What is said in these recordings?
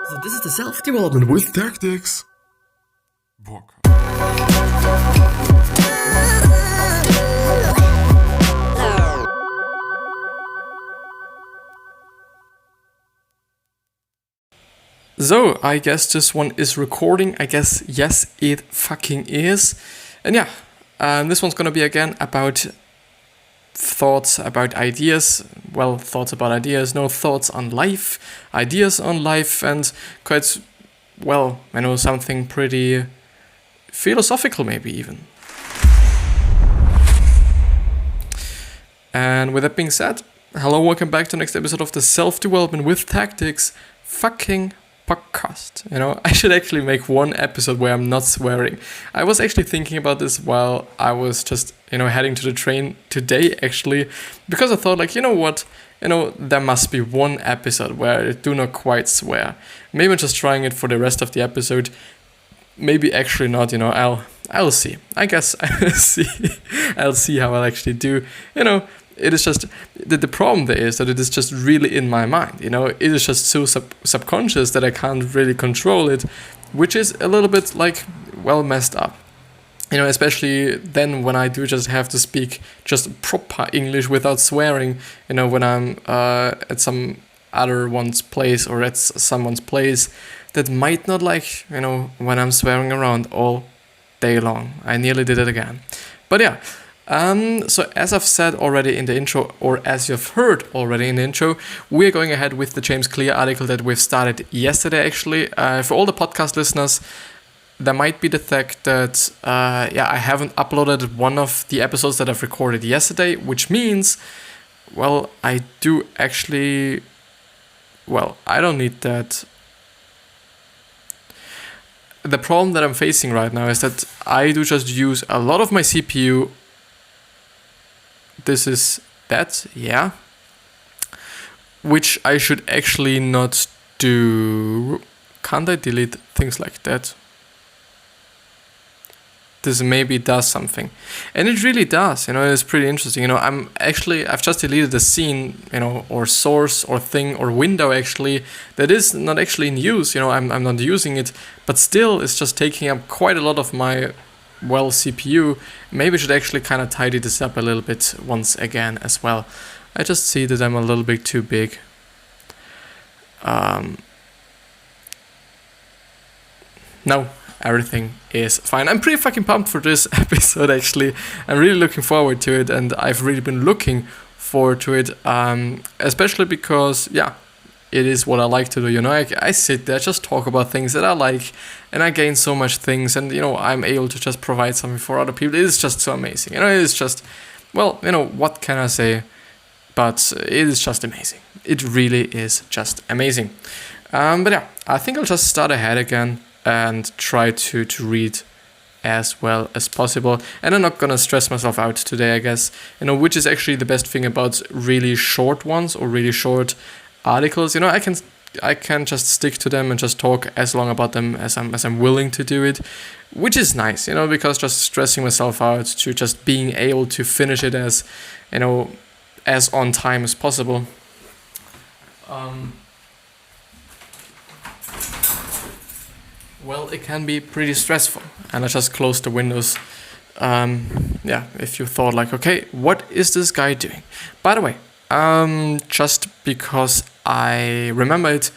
So this is the self-development with tactics. Book. So, I guess this one is recording. I guess, yes, it fucking is. And yeah, this one's gonna be again about thoughts about ideas. Well, thoughts about ideas, no thoughts on life, ideas on life, and quite, well, I know something pretty philosophical maybe even. And with that being said, hello, welcome back to the next episode of the Self-Development with Tactics fucking podcast. You know, I should actually make one episode where I'm not swearing. I was actually thinking about this while I was just, heading to the train today actually, because I thought like, you know what, there must be one episode where I do not quite swear. Maybe I'm just trying it for the rest of the episode. Maybe actually not, I'll see. I guess I'll see. I'll see how I'll actually do. It is just, the problem there is that it is just really in my mind, it is just so subconscious that I can't really control it, which is a little bit like, well, messed up. Especially then when I do just have to speak just proper English without swearing, when I'm at some other one's place or at someone's place that might not like, when I'm swearing around all day long. I nearly did it again. But yeah. So as I've said already in the intro, or as you've heard already in the intro, we're going ahead with the James Clear article that we've started yesterday actually. For all the podcast listeners, there might be the fact that I haven't uploaded one of the episodes that I've recorded yesterday, which means, well, I do actually, I don't need that. The problem that I'm facing right now is that I do just use a lot of my CPU. This is that, yeah, which I should actually not do. Can't I delete things like that? This maybe does something, and it really does. It's pretty interesting. I've just deleted the scene, or source or thing or window actually that is not actually in use. I'm not using it, but still it's just taking up quite a lot of my CPU. Maybe I should actually kind of tidy this up a little bit once again as well. I just see that I'm a little bit too big. No, everything is fine. I'm pretty fucking pumped for this episode actually. I'm really looking forward to it, and I've really been looking forward to it, especially because, it is what I like to do, I sit there, just talk about things that I like, and I gain so much things, and, I'm able to just provide something for other people. It is just so amazing, it is just, what can I say, but it is just amazing. It really is just amazing. But yeah, I think I'll just start ahead again and try to read as well as possible, and I'm not gonna stress myself out today, I guess, which is actually the best thing about really short ones or really short articles. I can just stick to them and just talk as long about them as I'm willing to do it, which is nice, because just stressing myself out to just being able to finish it as as on time as possible. Well, it can be pretty stressful, and I just closed the windows. If you thought like, okay, what is this guy doing? By the way, just because I remember it,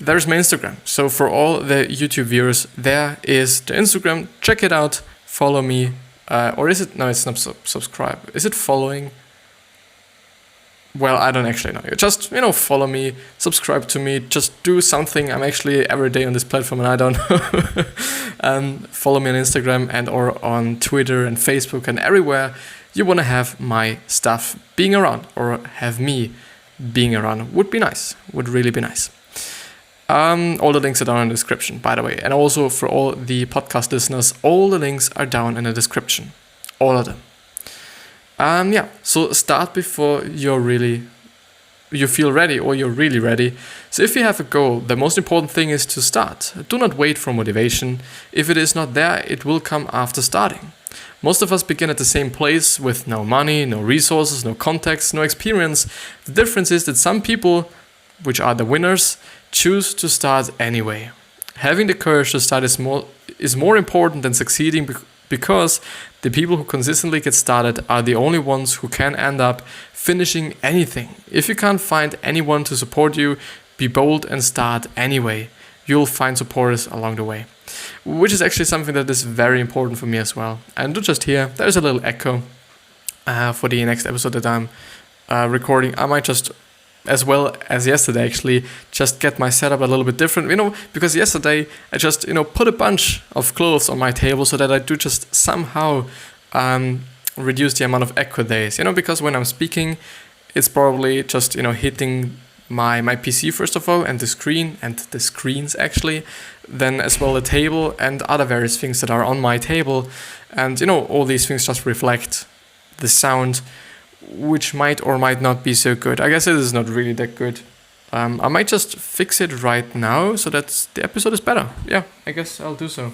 there's my Instagram. So for all the YouTube viewers, there is the Instagram. Check it out. Follow me. Or is it? No, it's not subscribe. Is it following? Well, I don't actually know. Just, follow me, subscribe to me, just do something. I'm actually every day on this platform and I don't know. Follow me on Instagram and or on Twitter and Facebook and everywhere you want to have my stuff being around, or have me being around. Would be nice. Would really be nice. All the links are down in the description, by the way. And also for all the podcast listeners, all the links are down in the description. All of them. So start before you feel ready, or you're really ready. So if you have a goal, the most important thing is to start. Do not wait for motivation. If it is not there, it will come after starting. Most of us begin at the same place with no money, no resources, no contacts, no experience. The difference is that some people, which are the winners, choose to start anyway. Having the courage to start is more important than succeeding, because the people who consistently get started are the only ones who can end up finishing anything. If you can't find anyone to support you, be bold and start anyway. You'll find supporters along the way. Which is actually something that is very important for me as well. And do just hear, there's a little echo for the next episode that I'm recording. I might just, as well as yesterday actually, just get my setup a little bit different, because yesterday I just, put a bunch of clothes on my table so that I do just somehow reduce the amount of echo days, because when I'm speaking, it's probably just, hitting my PC first of all, and the screen, and the screens actually, then as well the table and other various things that are on my table, and all these things just reflect the sound, which might or might not be so good. I guess it is not really that good. I might just fix it right now so that the episode is better. Yeah, I guess I'll do so.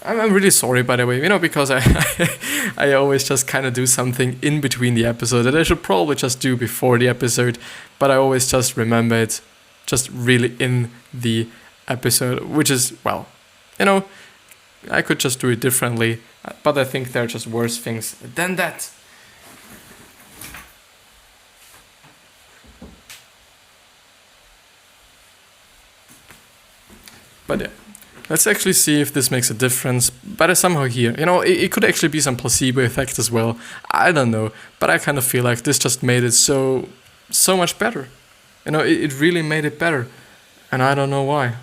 I'm really sorry, by the way, because I always just kind of do something in between the episode that I should probably just do before the episode, but I always just remember it just really in the episode, which is, well, I could just do it differently, but I think there are just worse things than that. But yeah, let's actually see if this makes a difference. But I somehow hear, it could actually be some placebo effect as well. I don't know, but I kind of feel like this just made it so much better. It really made it better, and I don't know why.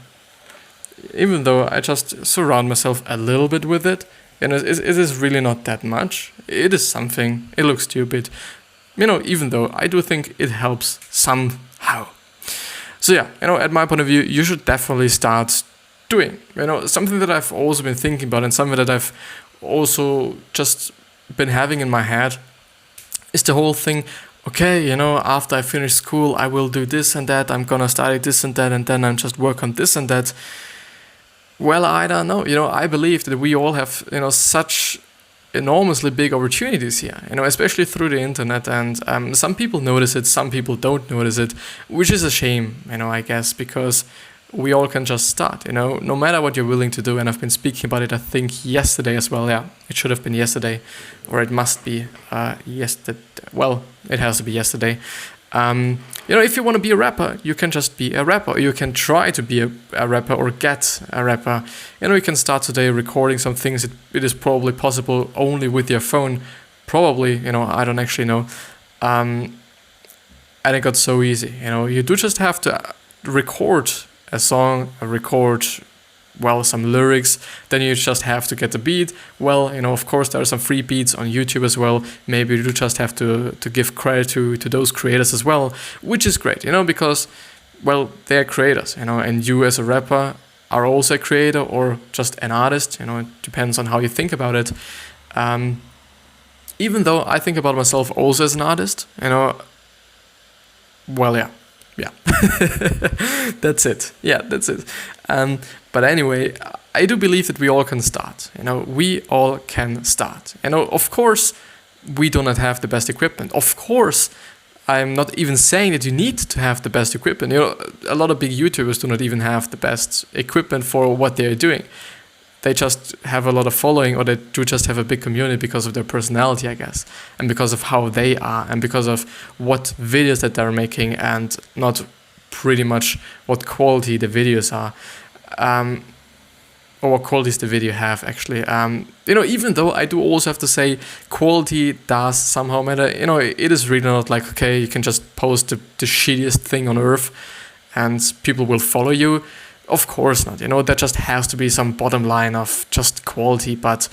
Even though I just surround myself a little bit with it, it is really not that much. It is something. It looks stupid, even though I do think it helps somehow. So yeah, at my point of view, you should definitely start doing. Something that I've also been thinking about, and something that I've also just been having in my head, is the whole thing, okay, after I finish school, I will do this and that, I'm gonna study this and that, and then I'm just work on this and that. Well, I don't know. I believe that we all have, such enormously big opportunities here, especially through the internet, and some people notice it, some people don't notice it, which is a shame, I guess, because we all can just start, no matter what you're willing to do. And I've been speaking about it, I think, yesterday as well. Yeah, it should have been yesterday, or it must be yesterday. Well, it has to be yesterday. If you want to be a rapper, you can just be a rapper. Or you can try to be a rapper or get a rapper. You can start today recording some things. It is probably possible only with your phone. Probably, I don't actually know. And it got so easy. You do just have to record a song, record, some lyrics, then you just have to get the beat. Of course, there are some free beats on YouTube as well. Maybe you do just have to give credit to those creators as well, which is great, because, they're creators, and you as a rapper are also a creator or just an artist, it depends on how you think about it. Even though I think about myself also as an artist, yeah, that's it. Yeah, that's it. But anyway, I do believe that we all can start. We all can start. Of course, we do not have the best equipment. Of course, I'm not even saying that you need to have the best equipment. A lot of big YouTubers do not even have the best equipment for what they're doing. They just have a lot of following, or they do just have a big community because of their personality, I guess, and because of how they are, and because of what videos that they're making, and not pretty much what quality the videos are, or what qualities the video have, actually. Even though I do also have to say quality does somehow matter. It is really not like, okay, you can just post the shittiest thing on earth and people will follow you. Of course not, there just has to be some bottom line of just quality, but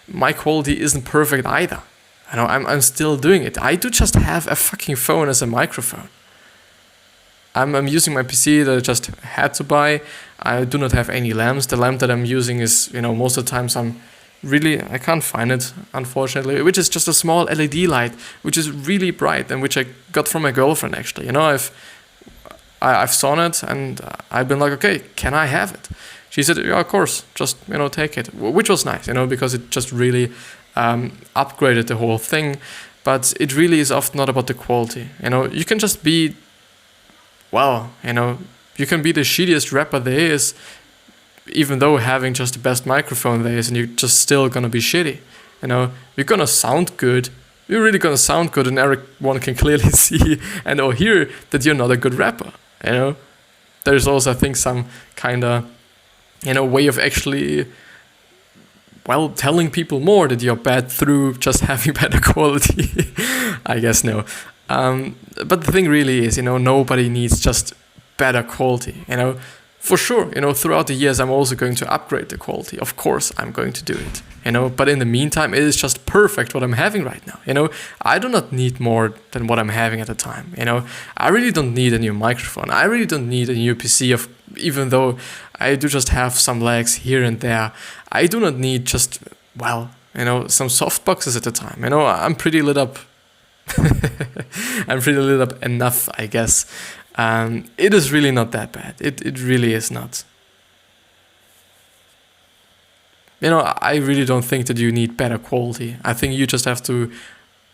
my quality isn't perfect either. I'm still doing it. I do just have a fucking phone as a microphone. I'm using my PC that I just had to buy. I do not have any lamps. The lamp that I'm using is, most of the times I can't find it, unfortunately, which is just a small LED light, which is really bright and which I got from my girlfriend, actually. I've saw it and I've been like, okay, can I have it? She said, yeah, of course, just, take it, which was nice, because it just really upgraded the whole thing. But it really is often not about the quality. You can just be, You can be the shittiest rapper there is, even though having just the best microphone there is, and you're just still gonna be shitty. You know, you're gonna sound good. You're really gonna sound good, and everyone can clearly see and or hear that you're not a good rapper. You know, there's also, I think, some kind of, you know, way of actually, well, telling people more that you're bad through just having better quality. I guess no. But the thing really is, you know, nobody needs just better quality. You know, for sure, you know, throughout the years, I'm also going to upgrade the quality. Of course, I'm going to do it, you know, but in the meantime, it is just perfect what I'm having right now. You know, I do not need more than what I'm having at the time. You know, I really don't need a new microphone. I really don't need a new PC, even though I do just have some lags here and there. I do not need just, well, you know, some soft boxes at the time. You know, I'm pretty lit up. I'm pretty lit up enough, I guess. It is really not that bad. It really is not. You know, I really don't think that you need better quality. I think you just have to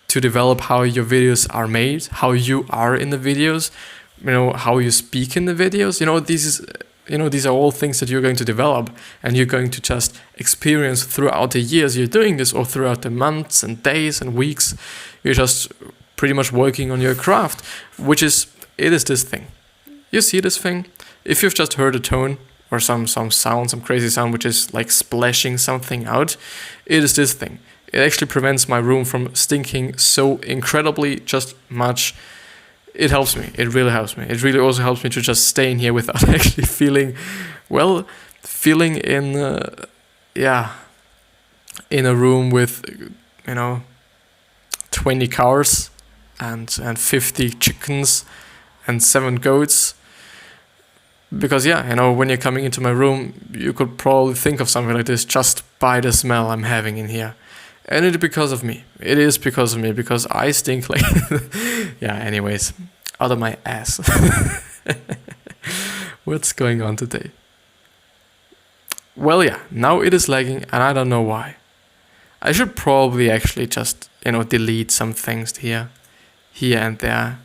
develop how your videos are made, how you are in the videos, you know, how you speak in the videos. You know, these are all things that you're going to develop, and you're going to just experience throughout the years you're doing this, or throughout the months and days and weeks. You're just pretty much working on your craft, it is this thing. You see this thing? If you've just heard a tone or some sound, some crazy sound, which is like splashing something out, it is this thing. It actually prevents my room from stinking so incredibly just much. It helps me. It really helps me. It really also helps me to just stay in here without actually feeling in, in a room with, you know, 20 cars and 50 chickens and 7 goats. Because, yeah, you know, when you're coming into my room, you could probably think of something like this just by the smell I'm having in here. And it is because of me. It is because of me, because I stink like... Yeah, anyways, out of my ass. What's going on today? Well, yeah, now it is lagging, and I don't know why. I should probably actually just, you know, delete some things here and there.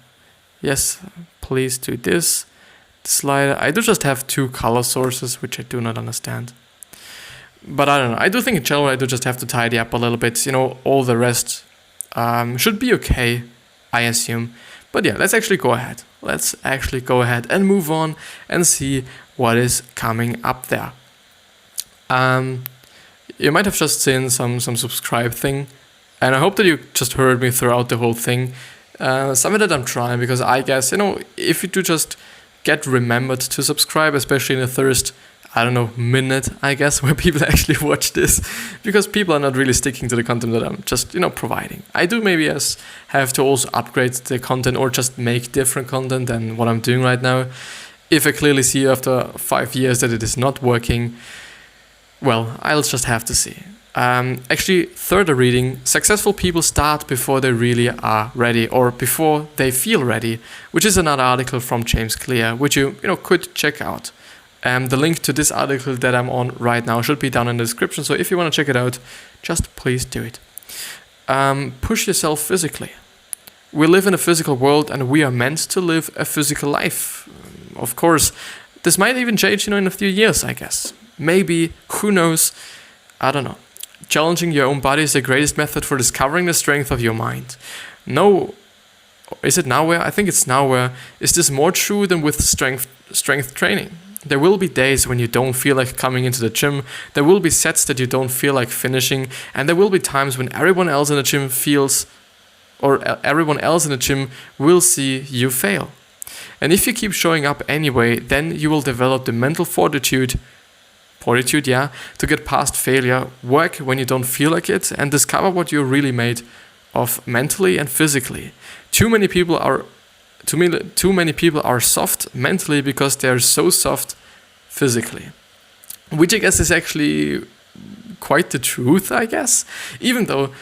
Yes, please do this. Slider. I do just have 2 color sources, which I do not understand. But I don't know. I do think in general I do just have to tidy up a little bit. You know, all the rest should be okay, I assume. But yeah, let's actually go ahead. Let's actually go ahead and move on and see what is coming up there. You might have just seen some subscribe thing, and I hope that you just heard me throughout the whole thing. Something that I'm trying, because I guess, you know, if you do just get remembered to subscribe, especially in the first, I don't know, minute, I guess, where people actually watch this, because people are not really sticking to the content that I'm just, you know, providing. I do maybe have to also upgrade the content or just make different content than what I'm doing right now. If I clearly see after 5 years that it is not working, well, I'll just have to see. Actually, further reading, successful people start before they really are ready, or before they feel ready, which is another article from James Clear, which you could check out. The link to this article that I'm on right now should be down in the description, so if you want to check it out, just please do it. Push yourself physically. We live in a physical world, and we are meant to live a physical life. Of course, this might even change, in a few years, I guess. Maybe, who knows, I don't know. Challenging your own body is the greatest method for discovering the strength of your mind. No, is it nowhere? I think it's nowhere. Is this more true than with strength training? There will be days when you don't feel like coming into the gym. There will be sets that you don't feel like finishing, and there will be times when everyone else in the gym will see you fail. And if you keep showing up anyway, then you will develop the mental fortitude, to get past failure, work when you don't feel like it, and discover what you're really made of mentally and physically. Too many people are soft mentally because they're so soft physically, which I guess is actually quite the truth, I guess. Even though,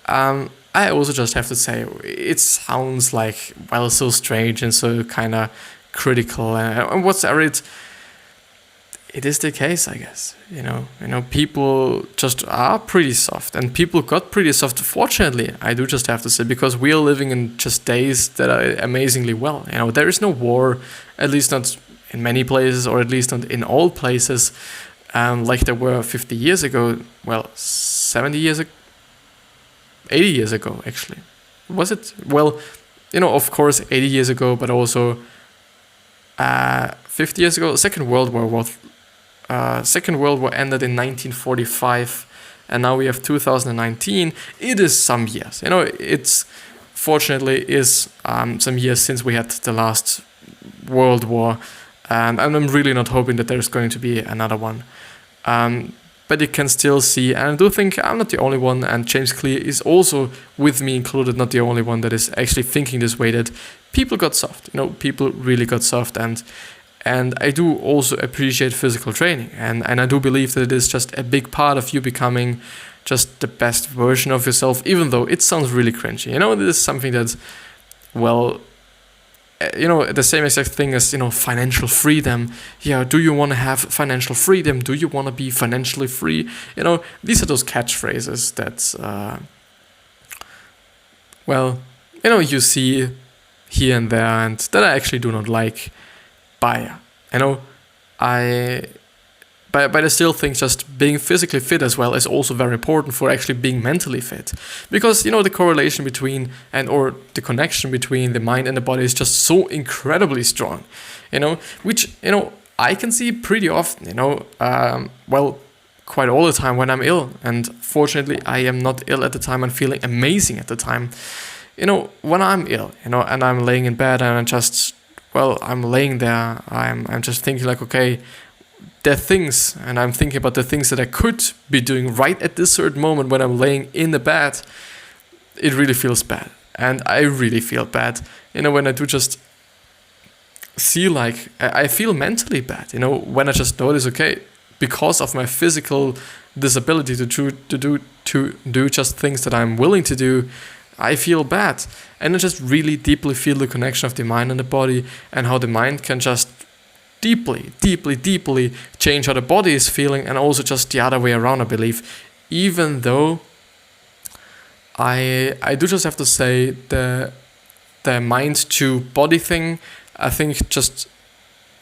I also just have to say, it sounds like, well, so strange and so kind of critical, and whatsoever. It is the case, I guess. People just are pretty soft, and people got pretty soft. Fortunately, I do just have to say, because we are living in just days that are amazingly well. There is no war, at least not in many places, or at least not in all places, like there were 50 years ago. Well, 70 years ago, 80 years ago, actually. Was it? Well, of course, 80 years ago, but also 50 years ago. Second World War ended in 1945, and now we have 2019. It is some years. It's fortunately is some years since we had the last World War, and I'm really not hoping that there's going to be another one. But you can still see, and I do think I'm not the only one, and James Clear is also, with me included, not the only one that is actually thinking this way, that people got soft. People really got soft, and I do also appreciate physical training, and I do believe that it is just a big part of you becoming just the best version of yourself, even though it sounds really cringy. This is something that, well, the same exact thing as, financial freedom. Yeah, do you want to have financial freedom? Do you want to be financially free? These are those catchphrases that, you see here and there, and that I actually do not like. But, But I still think just being physically fit as well is also very important for actually being mentally fit. Because, the correlation between or the connection between the mind and the body is just so incredibly strong, which, I can see pretty often, quite all the time when I'm ill. And fortunately, I am not ill at the time. I'm feeling amazing at the time. When I'm ill, and I'm laying in bed and I'm laying there, I'm just thinking like, okay, there are things, and I'm thinking about the things that I could be doing right at this certain moment when I'm laying in the bed. It really feels bad. And I really feel bad, when I do just see like, I feel mentally bad, when I just notice, okay, because of my physical disability to do just things that I'm willing to do, I feel bad. And I just really deeply feel the connection of the mind and the body, and how the mind can just deeply change how the body is feeling, and also just the other way around, I believe. Even though I do just have to say the mind to body thing, I think just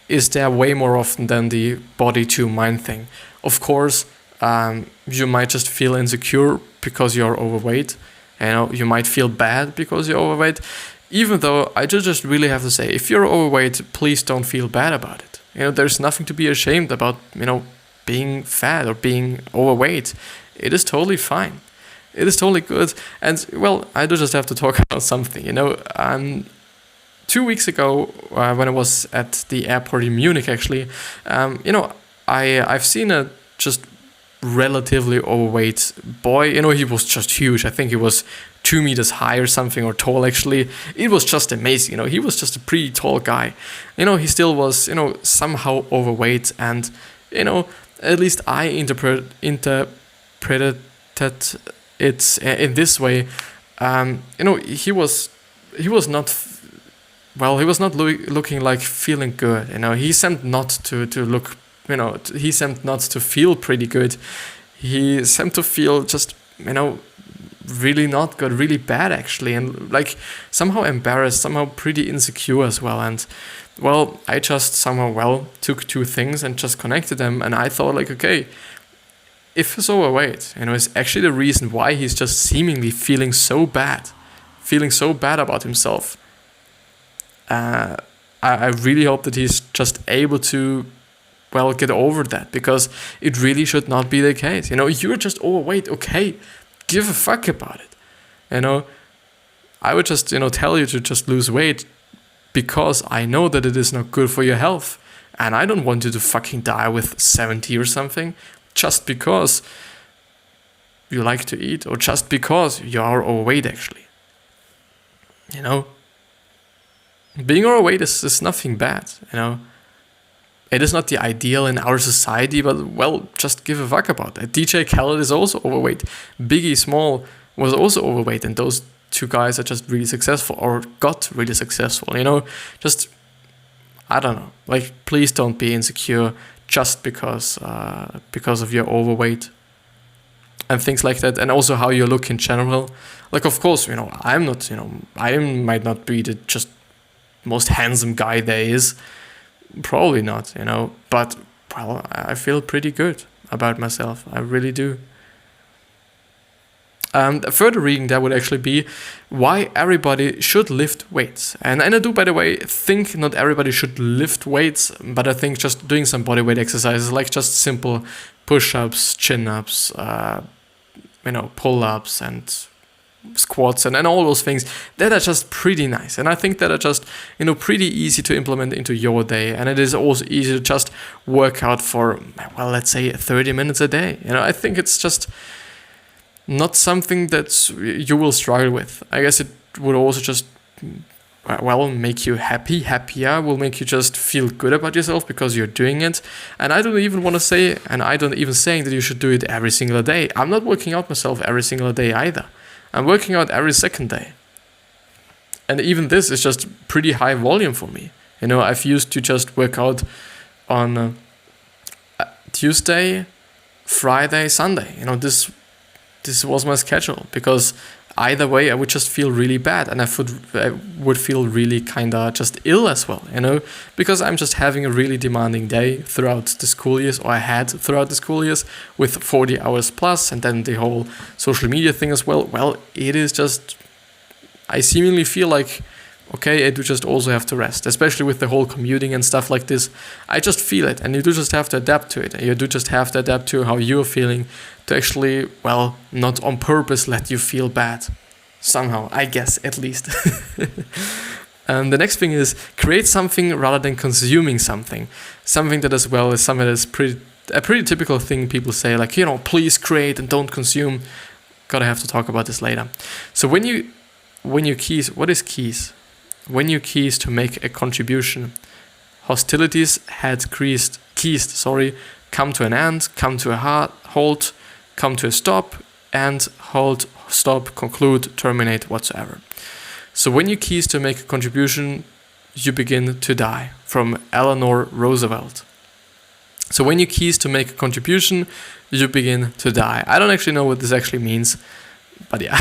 is there way more often than the body to mind thing. Of course, you might just feel insecure because you're overweight. You might feel bad because you're overweight. Even though I just really have to say, if you're overweight, please don't feel bad about it. There's nothing to be ashamed about, being fat or being overweight. It is totally fine. It is totally good. And, well, I do just have to talk about something, 2 weeks ago, when I was at the airport in Munich, actually, I've seen a just relatively overweight boy. He was just huge. I think he was 2 meters high or something, or tall, actually. It was just amazing. He was just a pretty tall guy. He still was, somehow overweight, and, at least I interpreted it in this way. He was not looking like feeling good. He seemed not to look, he seemed not to feel pretty good. He seemed to feel just, really not good, really bad, actually, and like somehow embarrassed, somehow pretty insecure as well. And, well, I just somehow, took two things and just connected them, and I thought like, okay, if he's overweight, it's actually the reason why he's just seemingly feeling so bad about himself. I really hope that he's just able to, get over that, because it really should not be the case. You're just overweight, okay, give a fuck about it. I would just, tell you to just lose weight, because I know that it is not good for your health, and I don't want you to fucking die with 70 or something, just because you like to eat, or just because you are overweight, actually. Being overweight is nothing bad, It is not the ideal in our society, but, just give a fuck about that. DJ Khaled is also overweight. Biggie Small was also overweight, and those two guys are just really successful, or got really successful, Just, I don't know. Like, please don't be insecure just because of your overweight and things like that, and also how you look in general. Like, of course, I'm not, I might not be the just most handsome guy there is, Probably not, but well, I feel pretty good about myself. I really do. A further reading that would actually be why everybody should lift weights. And I do, by the way, think not everybody should lift weights, but I think just doing some bodyweight exercises, like just simple push-ups, chin-ups, pull-ups and squats and all those things, that are just pretty nice. And I think that are just, pretty easy to implement into your day. And it is also easy to just work out for, well, let's say 30 minutes a day. I think it's just not something that you will struggle with. I guess it would also just, make you happier, will make you just feel good about yourself because you're doing it. And I don't even want to say, and I don't even saying that you should do it every single day. I'm not working out myself every single day either. I'm working out every second day. And even this is just pretty high volume for me. I've used to just work out on Tuesday, Friday, Sunday. This was my schedule, because either way I would just feel really bad, and I would feel really kind of just ill as well, because I'm just having a really demanding day throughout the school years, or I had throughout the school years, with 40 hours plus, and then the whole social media thing as well. Well, it is just, I seemingly feel like, okay, I do just also have to rest, especially with the whole commuting and stuff like this. I just feel it, and you do just have to adapt to it. And you do just have to adapt to how you're feeling to actually, not on purpose let you feel bad. Somehow, I guess, at least. And the next thing is create something rather than consuming something. Something that as well is something that is a pretty typical thing people say, like, please create and don't consume. Gotta have to talk about this later. So when you keys, what is keys? When you keys to make a contribution, hostilities had ceased, come to an end, come to a halt, come to a stop, and halt, stop, conclude, terminate, whatsoever. So when you keys to make a contribution, you begin to die, from Eleanor Roosevelt. So when you keys to make a contribution, you begin to die. I don't actually know what this actually means, but yeah.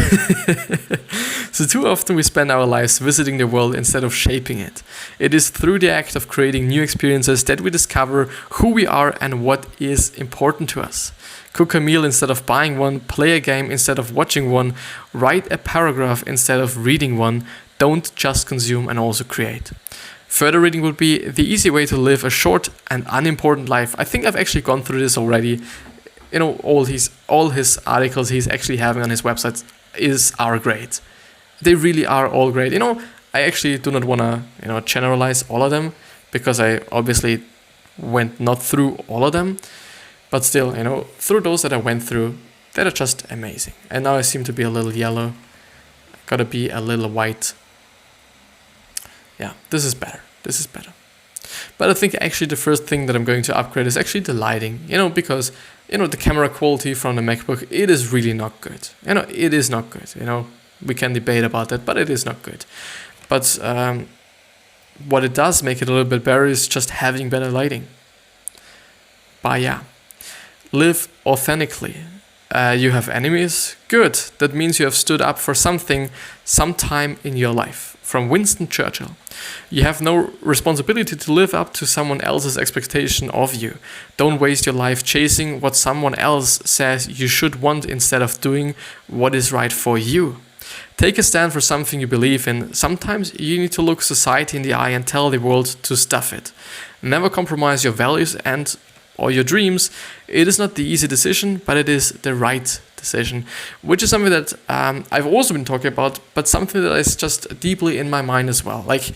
So too often we spend our lives visiting the world instead of shaping it. It is through the act of creating new experiences that we discover who we are and what is important to us. Cook a meal instead of buying one, play a game instead of watching one, write a paragraph instead of reading one. Don't just consume and also create. Further reading would be The Easy Way to Live a Short and Unimportant Life. I think I've actually gone through this already. All his articles he's actually having on his website are great. They really are all great. I actually do not want to, generalize all of them, because I obviously went not through all of them, but still, through those that I went through, that are just amazing. And now I seem to be a little yellow. Gotta be a little white. Yeah, this is better. But I think actually the first thing that I'm going to upgrade is actually the lighting, because, the camera quality from the MacBook, it is really not good. It is not good, we can debate about that, but it is not good. But what it does make it a little bit better is just having better lighting. But yeah, live authentically. You have enemies? Good. That means you have stood up for something sometime in your life. From Winston Churchill. You have no responsibility to live up to someone else's expectation of you. Don't waste your life chasing what someone else says you should want instead of doing what is right for you. Take a stand for something you believe in. Sometimes you need to look society in the eye and tell the world to stuff it. Never compromise your values or your dreams. It is not the easy decision, but it is the right decision, which is something that I've also been talking about, but something that is just deeply in my mind as well. Like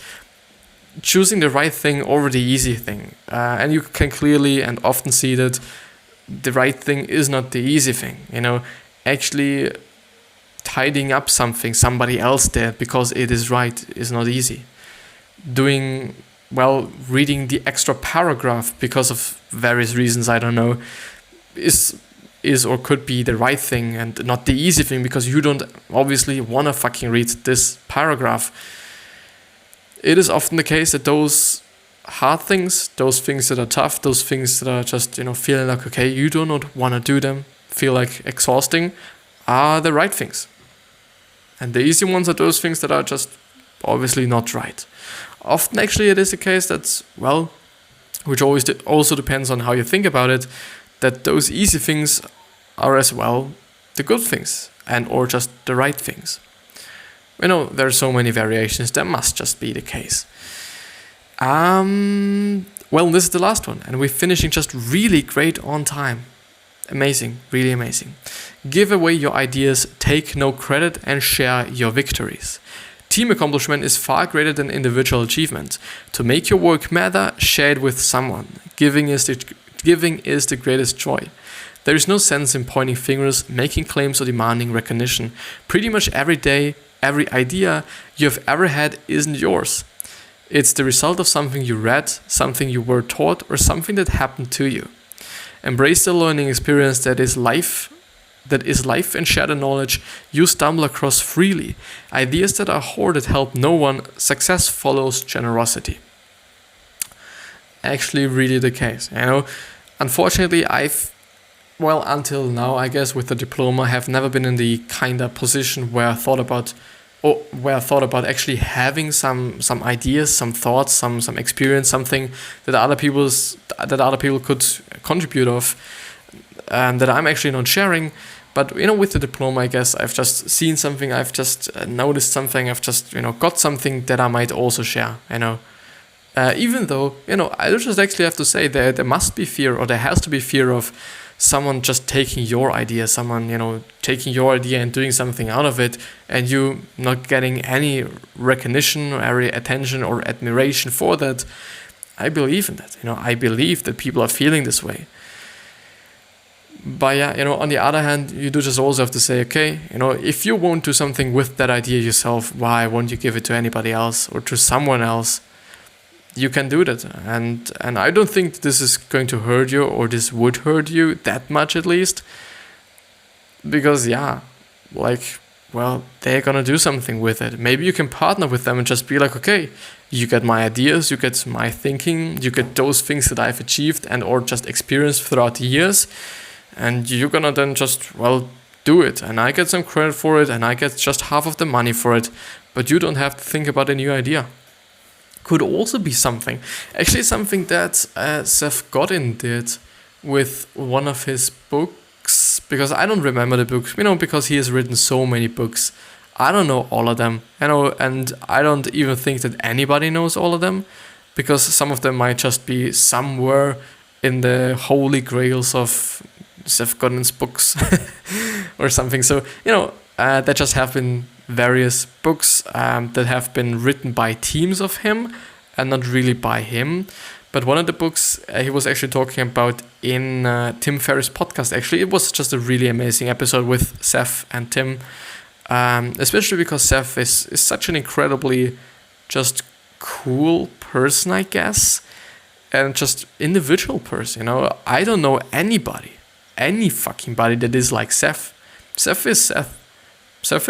choosing the right thing over the easy thing. And you can clearly and often see that the right thing is not the easy thing. Actually tidying up something somebody else did because it is right is not easy. Reading the extra paragraph because of various reasons, I don't know, is or could be the right thing and not the easy thing, because you don't obviously want to fucking read this paragraph. It is often the case that those hard things, those things that are tough, those things that are just, feeling like, okay, you do not want to do them, feel like exhausting, are the right things. And the easy ones are those things that are just obviously not right. Often actually it is the case that, which always also depends on how you think about it, that those easy things are as well the good things and or just the right things. There are so many variations, that must just be the case. Well, this is the last one, and we're finishing just really great on time. Amazing, really amazing. Give away your ideas, take no credit, and share your victories. Team accomplishment is far greater than individual achievement. To make your work matter, share it with someone. Giving is the greatest joy. There is no sense in pointing fingers, making claims, or demanding recognition. Pretty much every day, every idea you have ever had isn't yours. It's the result of something you read, something you were taught, or something that happened to you. Embrace the learning experience that is life, and share the knowledge you stumble across freely. Ideas that are hoarded help no one. Success follows generosity. Actually, really the case. Unfortunately, until now, I guess with the diploma, have never been in the kind of position where I thought about actually having some ideas, some thoughts, some experience, something that other people could contribute of, that I'm actually not sharing. But with the diploma, I guess I've just seen something, I've just noticed something, I've just got something that I might also share. Even though I just actually have to say there must be fear, or there has to be fear of someone just taking your idea, someone taking your idea and doing something out of it, and you not getting any recognition or any attention or admiration for that. I believe in that. I believe that people are feeling this way. But yeah, on the other hand, you do just also have to say, okay, if you won't do something with that idea yourself, why won't you give it to anybody else or to someone else? You can do that, and I don't think this is going to hurt you, or this would hurt you that much at least, because they're gonna do something with it. Maybe you can partner with them and just be like, okay, you get my ideas, you get my thinking, you get those things that I've achieved and or just experienced throughout the years, and you're gonna then just do it, and I get some credit for it, and I get just half of the money for it, but you don't have to think about a new idea. Could also be something that Seth Godin did with one of his books, because I don't remember the book, because he has written so many books. I don't know all of them, and I don't even think that anybody knows all of them, because some of them might just be somewhere in the holy grails of Seth Godin's books or something. So, that just have been various books that have been written by teams of him and not really by him. But one of the books he was actually talking about in Tim Ferriss' podcast. Actually, it was just a really amazing episode with Seth and Tim, especially because Seth is such an incredibly just cool person, I guess, and just individual person. I don't know any fucking body that is like Seth. Seth is Seth. Seth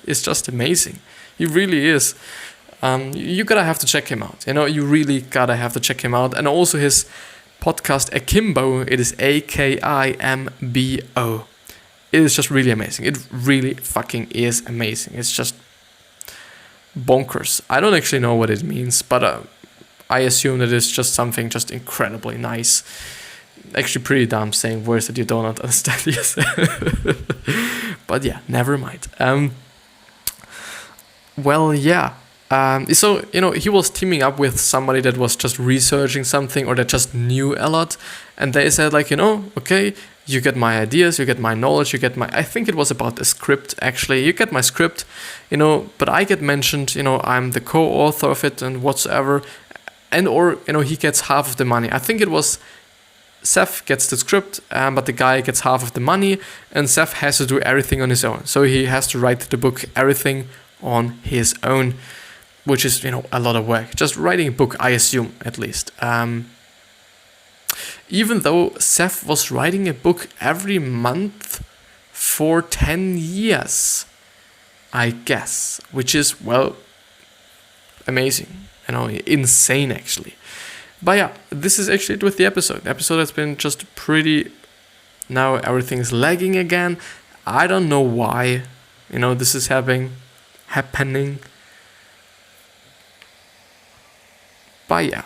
is just amazing. He really is. You gotta have to check him out. You really gotta have to check him out. And also his podcast Akimbo. It is AKIMBO. It is just really amazing. It really fucking is amazing. It's just bonkers. I don't actually know what it means, but I assume that it's just something just incredibly nice. Actually pretty dumb saying words that you don't understand. Yes. But yeah, never mind. So he was teaming up with somebody that was just researching something or that just knew a lot, and they said okay, you get my ideas, you get my knowledge, you get my, I think it was about the script actually, you get my script, but I get mentioned, I'm the co-author of it and whatsoever, and or he gets half of the money. I think it was Seth gets the script, but the guy gets half of the money, and Seth has to do everything on his own. So he has to write the book, everything on his own, which is, a lot of work. Just writing a book, I assume, at least. Even though Seth was writing a book every month for 10 years, I guess, which is, amazing, insane, actually. But yeah, this is actually it with the episode. The episode has been just pretty... Now everything's lagging again. I don't know why, this is happening. But yeah,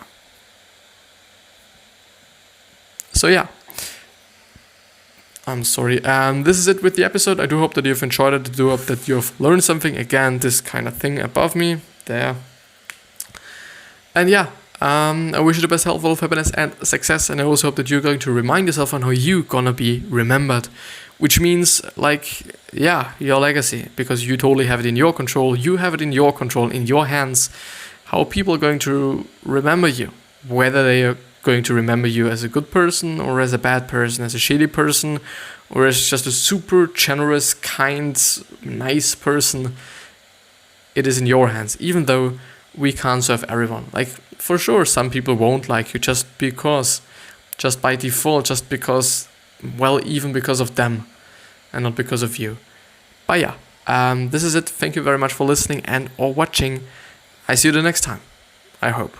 So yeah, I'm sorry. This is it with the episode. I do hope that you've enjoyed it. I do hope that you've learned something. Again, this kind of thing above me, there. And yeah, I wish you the best health, wealth, happiness, and success. And I also hope that you're going to remind yourself on how you're gonna be remembered. Which means, like, yeah, your legacy. Because you totally have it in your control. You have it in your control, in your hands. How people are going to remember you. Whether they are going to remember you as a good person or as a bad person, as a shitty person, or as just a super generous, kind, nice person. It is in your hands, even though we can't serve everyone. Like, for sure, some people won't like you just by default, just because, well, even because of them and not because of you. But yeah, this is it. Thank you very much for listening and or watching. I see you the next time, I hope.